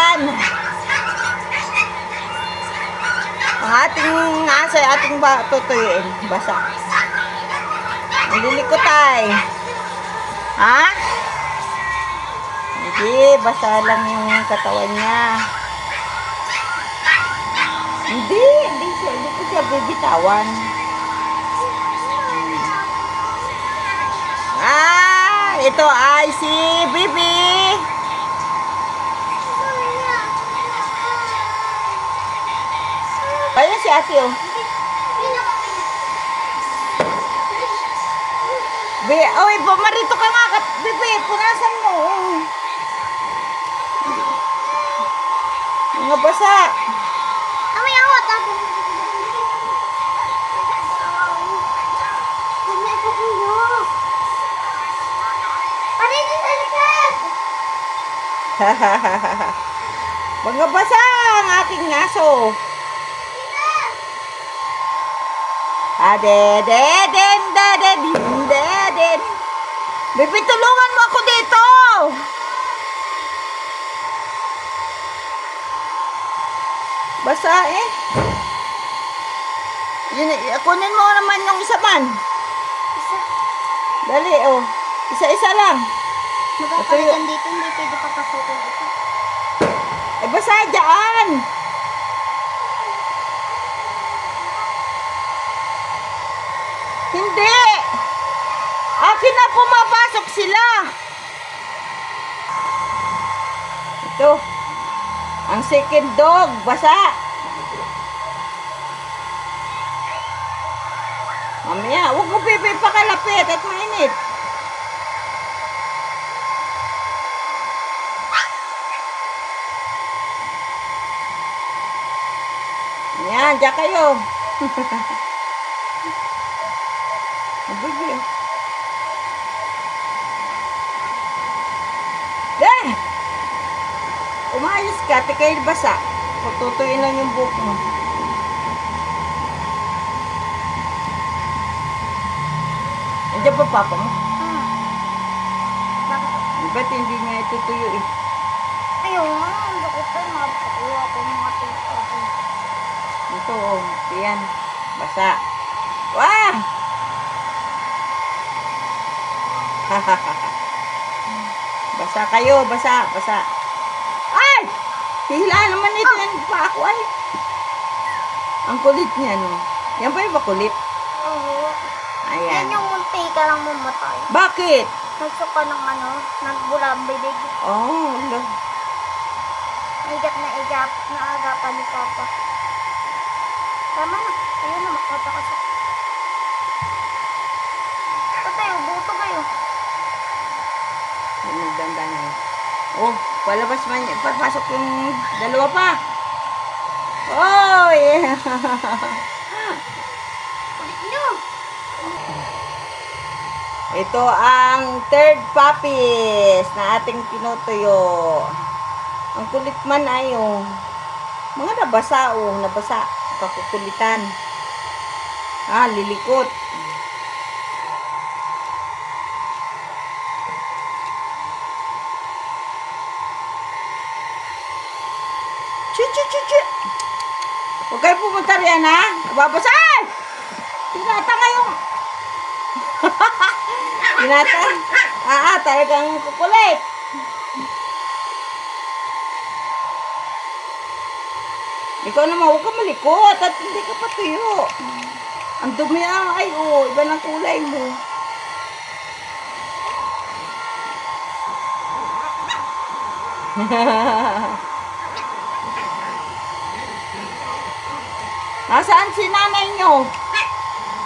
yan. Ang ating aso ay ating tutuyuin. Basa. Ang lilikot ay. Ha? Hindi, basa lang yung katawan niya. Hindi ko siya bibitawan. Ito ay si Bibi. Ayan si ate, oh. Oy, pumarito ka nga, Bibi. Punasan mo. Mga basa. Amay ako, tabi. Mga basa ang aking aso. Deden. Bibi, tulungan mo ako dito. Basa eh. Kunin mo naman yung isa man. Dali, oh. Isa-isa lang. Magkakalitan dito, hindi pwede papasukin ito. Eh, basa dyan. Hindi. Akin na pumapasok sila. Ito. Ang second dog, basa. Mamaya, huwag mo Bibi pakalapit at mainit. Yan, dyan kayo. Bibi. Umayos ka, tikay basa. Pagtutuin lang yung buhok mo. Andiyan pa papa mo? Ba't hindi niya itutuyo eh? Ayaw nga, ang bakit tayo makapakuha ko mga tito. Ito oh, yan. Basa. Wah! Basa kayo, basa. Ay! Hila naman ito yan pa ako ay. Ang kulit niya, no? Yan pa yung makulit. Oo. Ayan. Yan yung munti ka lang mamatay. Bakit? Nagsuka ng nagbula ang bibig. Oh, wala. Naagapan ni Papa. Tama na. Ayun na, makata ka sa... Patay, buto kayo. Magdanda na yun. Oh, palabas man yun. Papasok yung dalawa pa. Oh, yeah. Ulit nyo. Ito ang third puppies na ating tinutuyo. Ang kulit man ay yung mga nabasa, kakukulitan. Lilikot. Chu. Huwag kayo pumunta riyan, ha? Babasay! Tinata ngayong... Tinata? Talagang kukulit. Ikaw naman, huwag ka malikot at hindi ka patuyo. Ang dumi ay, iba ng kulay mo. Nasaan si nanay nyo?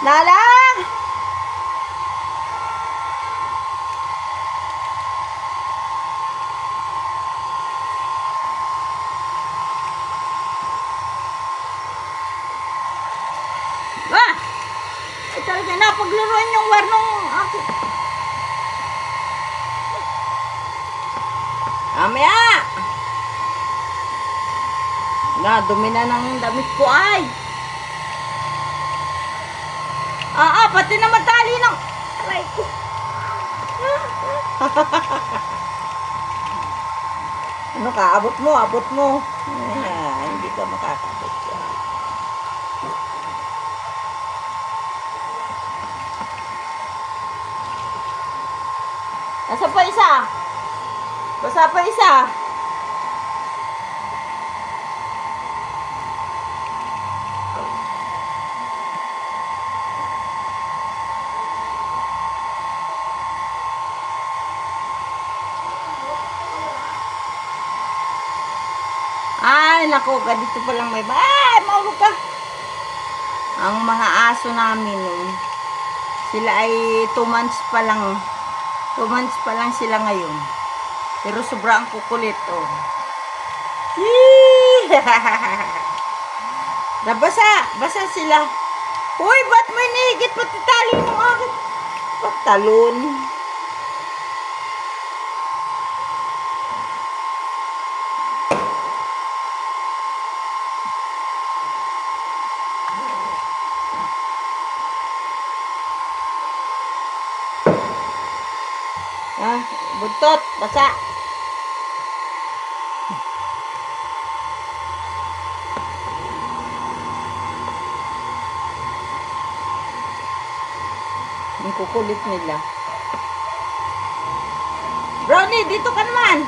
Nala? Ay talaga napaglaruan yung warnong ako. Amaya! Dumi na ng damit ko ay. Pati na matali ng aray ko. Ano ka? Abot mo, abot mo. Hindi ka makakabot yan. Asa pa isa? Basa pa isa. Ay, naku, ganito pa lang may ay, maulog ka. Ang mga aso namin, sila ay 2 months pa lang. 2 months pa lang sila ngayon. Pero sobrang kukulit, oh. Nabasa, basa sila. Uy, ba't may nahigit pati tali ng akin? Patalon. Buntot, basa. Ang kukulit nila. Brownie, dito ka naman.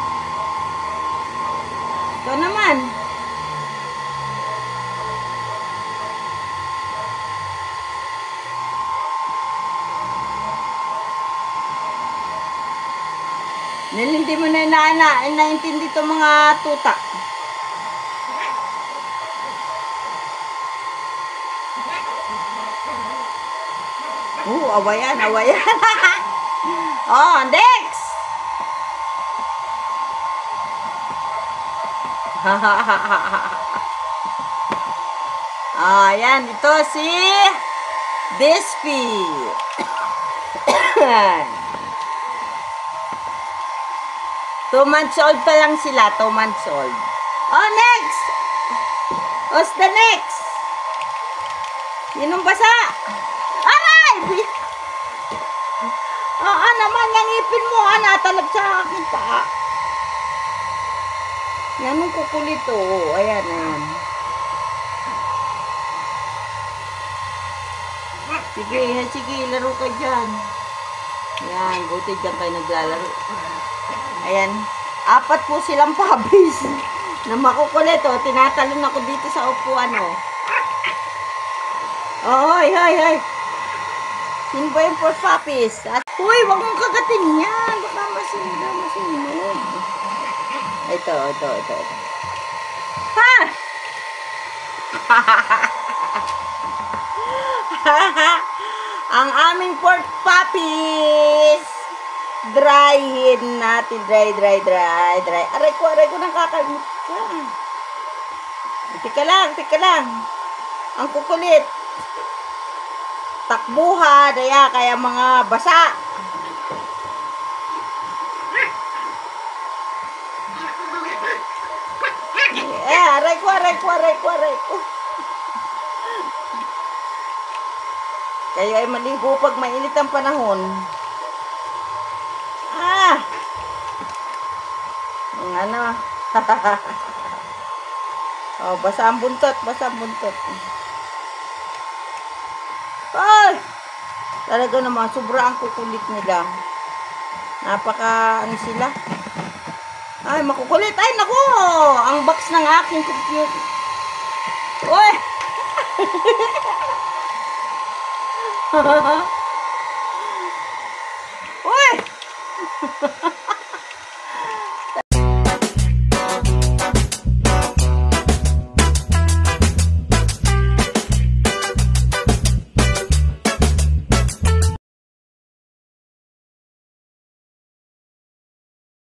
Ito naman. Hindi mo na naintindi itong mga tuta. Awayan, awayan. Oh, next! Ayan, ito si Despy. 2 months old pa lang sila, 2 months old. Oh, next! What's the next? Yun ang basa. Aray! Naman, yung ipin mo, natalab sa akin pa. Yan ang kukulit, oh. Ayan, ayan. Sige, sige, laro ka dyan. Ayan, buti dyan kayo naglalaro. Ayan, 4 po silang puppies na makukulit, oh. Tinatalon ako dito sa upuan, oh. Oh, hoy, hoy, hoy. Sino ba yung 4 puppies? Uy, wag mong kagatin yan. Baka masinog. Ito. Ha! Ang aming 4 puppies. Dryhin natin. Dry. Aray ko nang kakalmit ka. Tika lang. Ang kukulit. Takbuhan, kaya mga basa. Aray ko. Kayo ay maligo pag mainit ang panahon. Ano? Oh, basa ang buntot. Ay! Talaga naman, sobrang kukulit nila. Napaka, sila? Ay, makukulit. Ay, naku! Ang box ng aking computer. Uy! Uy!